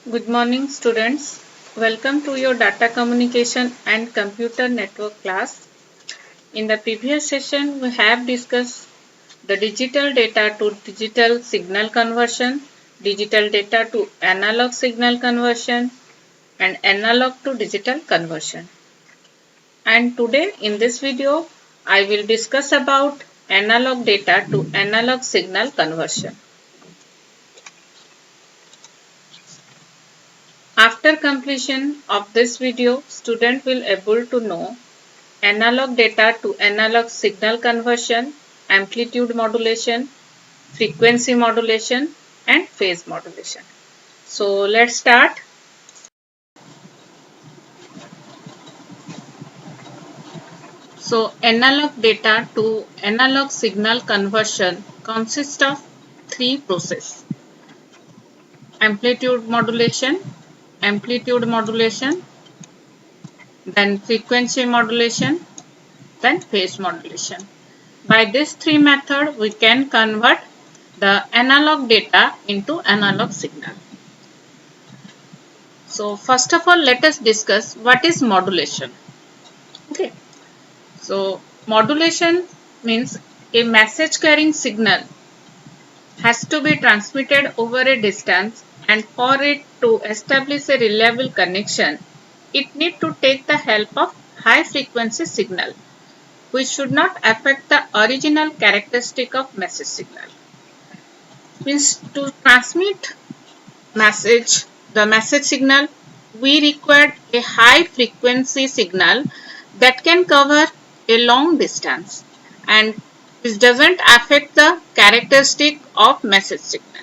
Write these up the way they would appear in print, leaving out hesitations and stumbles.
Good morning, students. Welcome to your data communication and computer network class. In the previous session, we have discussed the digital data to digital signal conversion, digital data to analog signal conversion, and analog to digital conversion. And today in this video, I will discuss about analog data to analog signal conversion. After completion of this video, student will able to know analog data to analog signal conversion, amplitude modulation, frequency modulation, and phase modulation. So let's start. So analog data to analog signal conversion consists of three processes: amplitude modulation, then frequency modulation, then phase modulation. By these three methods, we can convert the analog data into analog signal. So first of all, let us discuss what is modulation. Okay. So modulation means a message carrying signal has to be transmitted over a distance, and for it to establish a reliable connection, it needs to take the help of high frequency signal, which should not affect the original characteristic of message signal. Means to transmit the message signal, we require a high frequency signal that can cover a long distance, and this doesn't affect the characteristic of message signal.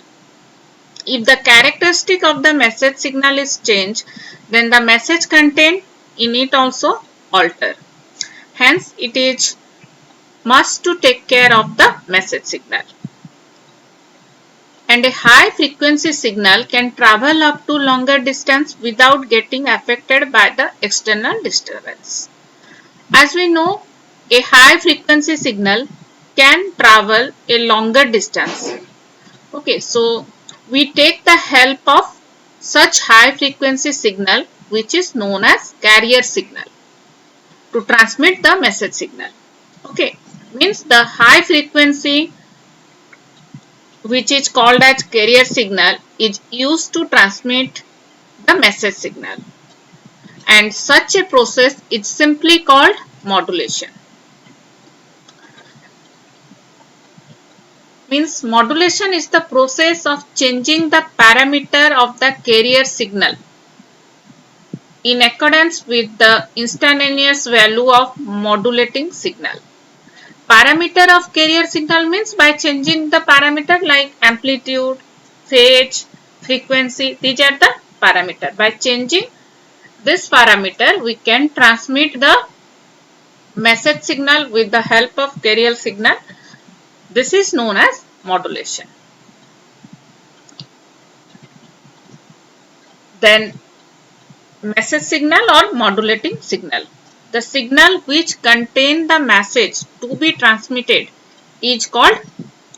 If the characteristic of the message signal is changed, then the message content in it also alter. Hence, it is must to take care of the message signal. And a high frequency signal can travel up to longer distance without getting affected by the external disturbance. As we know, a high frequency signal can travel a longer distance. Okay, so we take the help of such high frequency signal, which is known as carrier signal, to transmit the message signal. Okay, means the high frequency, which is called as carrier signal, is used to transmit the message signal, and such a process is simply called modulation. Means modulation is the process of changing the parameter of the carrier signal in accordance with the instantaneous value of modulating signal. Parameter of carrier signal means by changing the parameter like amplitude, phase, frequency. These are the parameter. By changing this parameter, we can transmit the message signal with the help of carrier signal. This is known as modulation. Then message signal or modulating signal. The signal which contain the message to be transmitted is called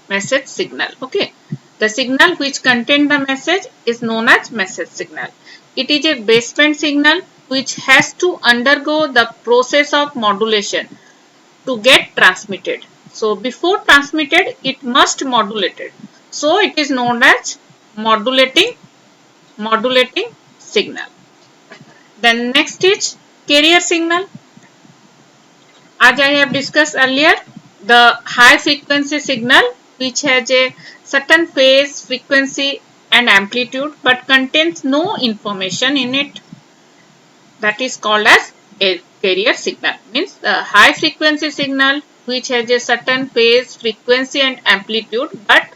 message signal. Okay. The signal which contain the message is known as message signal. It is a baseband signal which has to undergo the process of modulation to get transmitted. So before transmitted, it must modulated. So it is known as modulating signal. Then next is carrier signal. As I have discussed earlier, the high frequency signal which has a certain phase, frequency and amplitude but contains no information in it, that is called as a carrier signal. Means the high frequency signal which has a certain phase, frequency and amplitude but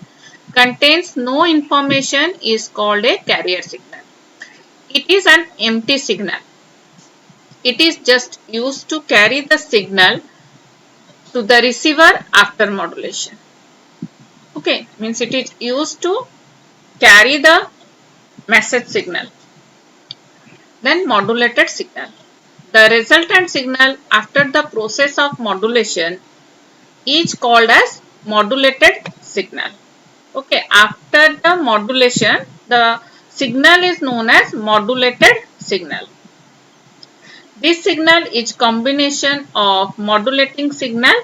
contains no information is called a carrier signal. It is an empty signal. It is just used to carry the signal to the receiver after modulation. Okay, means it is used to carry the message signal. Then modulated signal. The resultant signal after the process of modulation is called as modulated signal. Okay, after the modulation, the signal is known as modulated signal. This signal is combination of modulating signal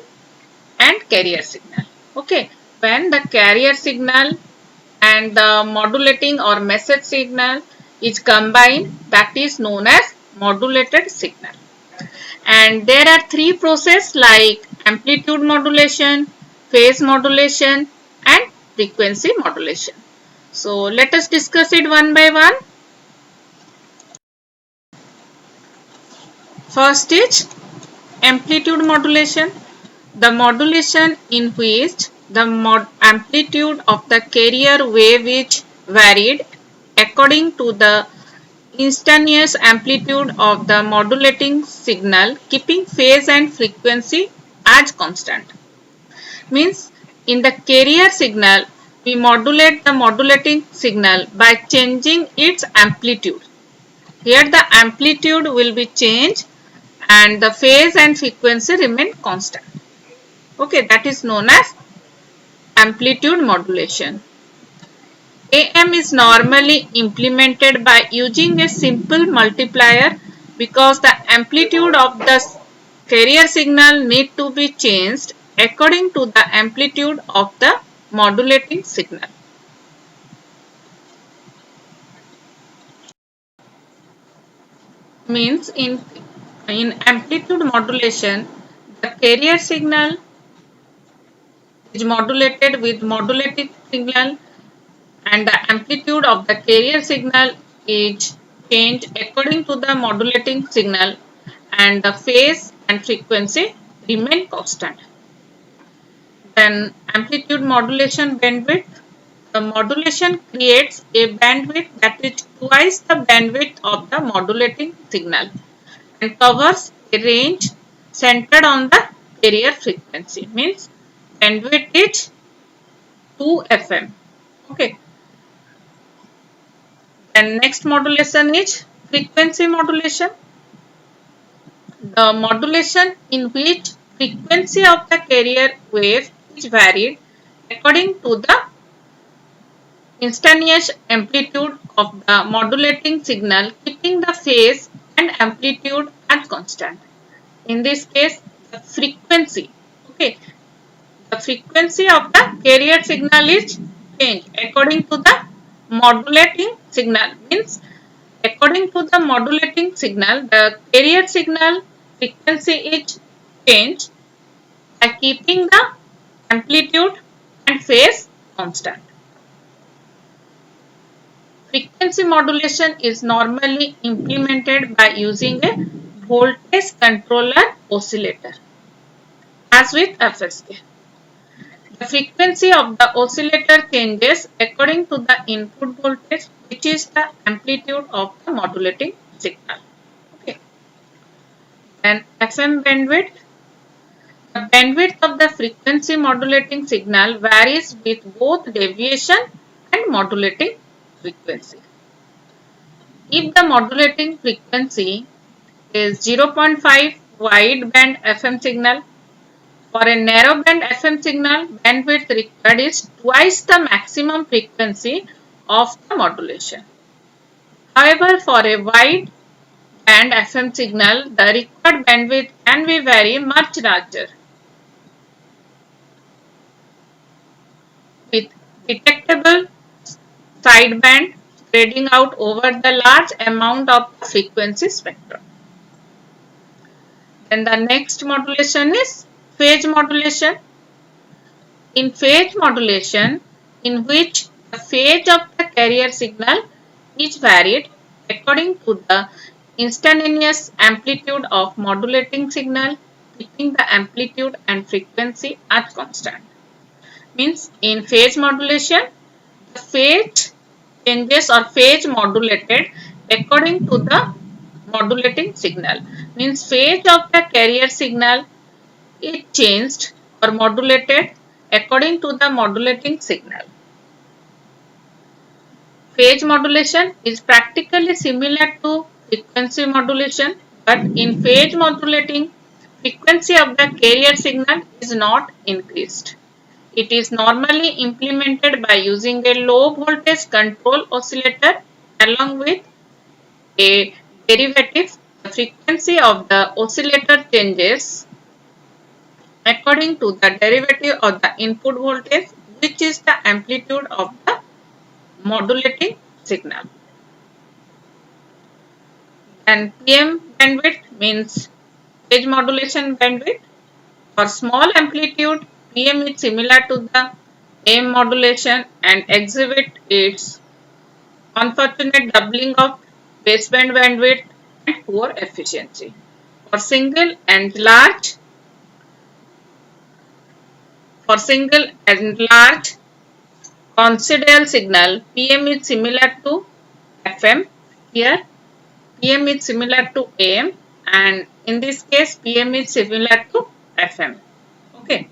and carrier signal. Okay, when the carrier signal and the modulating or message signal is combined, that is known as modulated signal. And there are three processes like amplitude modulation, phase modulation and frequency modulation. So let us discuss it one by one. First is amplitude modulation. The modulation in which the amplitude of the carrier wave is varied according to the instantaneous amplitude of the modulating signal, keeping phase and frequency as constant. Means in the carrier signal, we modulate the modulating signal by changing its amplitude. Here the amplitude will be changed and the phase and frequency remain constant. Okay, that is known as amplitude modulation. AM is normally implemented by using a simple multiplier because the amplitude of the carrier signal need to be changed according to the amplitude of the modulating signal. Means in amplitude modulation, the carrier signal is modulated with modulating signal and the amplitude of the carrier signal is changed according to the modulating signal and the phase and frequency remain constant. Then amplitude modulation bandwidth. The modulation creates a bandwidth that is twice the bandwidth of the modulating signal and covers a range centered on the carrier frequency. Means bandwidth is 2 FM. Okay. And next modulation is frequency modulation. The modulation in which frequency of the carrier wave is varied according to the instantaneous amplitude of the modulating signal, keeping the phase and amplitude as constant. In this case, the frequency, okay, the frequency of the carrier signal is changed according to the modulating signal. Means according to the modulating signal, the carrier signal frequency is changed by keeping the amplitude and phase constant. Frequency modulation is normally implemented by using a voltage controller oscillator, as with FSK. The frequency of the oscillator changes according to the input voltage, which is the amplitude of the modulating signal. Okay. Then FM bandwidth. The bandwidth of the frequency modulating signal varies with both deviation and modulating frequency. If the modulating frequency is 0.5 wide band FM signal, for a narrow band FM signal, bandwidth required is twice the maximum frequency of the modulation. However, for a wide band FM signal, the required bandwidth can be very much larger, with detectable sideband spreading out over the large amount of frequency spectrum. Then the next modulation is phase modulation. In phase modulation, in which the phase of the carrier signal is varied according to the instantaneous amplitude of modulating signal, keeping the amplitude and frequency as constant. Means in phase modulation, the phase changes or phase modulated according to the modulating signal. Means phase of the carrier signal is changed or modulated according to the modulating signal. Phase modulation is practically similar to frequency modulation, but in phase modulating, frequency of the carrier signal is not increased. It is normally implemented by using a low voltage control oscillator along with a derivative. The frequency of the oscillator changes according to the derivative of the input voltage, which is the amplitude of the modulating signal. And PM bandwidth means phase modulation bandwidth. For small amplitude, PM is similar to the AM modulation and exhibit its unfortunate doubling of baseband bandwidth and poor efficiency. For single and large consideral signal, PM is similar to FM. Here, PM is similar to AM, and in this case, PM is similar to FM. Okay.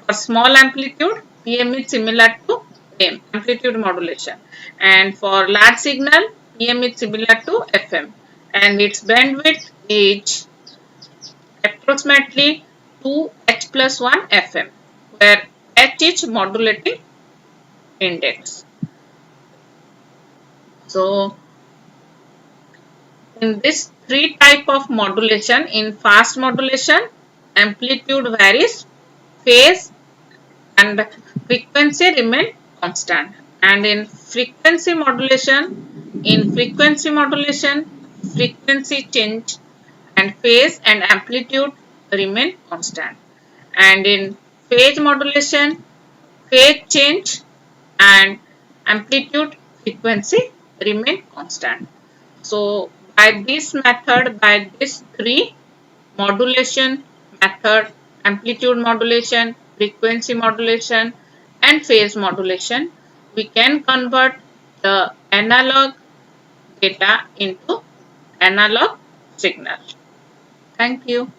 For small amplitude, PM is similar to AM, amplitude modulation, and for large signal, PM is similar to FM, and its bandwidth is approximately 2H plus 1 FM, where H is modulating index. So, in this three type of modulation, in fast modulation, amplitude varies, phase and frequency remain constant. And in frequency modulation, frequency change and phase and amplitude remain constant. And in phase modulation, phase change and amplitude frequency remain constant. So by this method, by this three modulation method, amplitude modulation, frequency modulation and phase modulation, we can convert the analog data into analog signal. Thank you.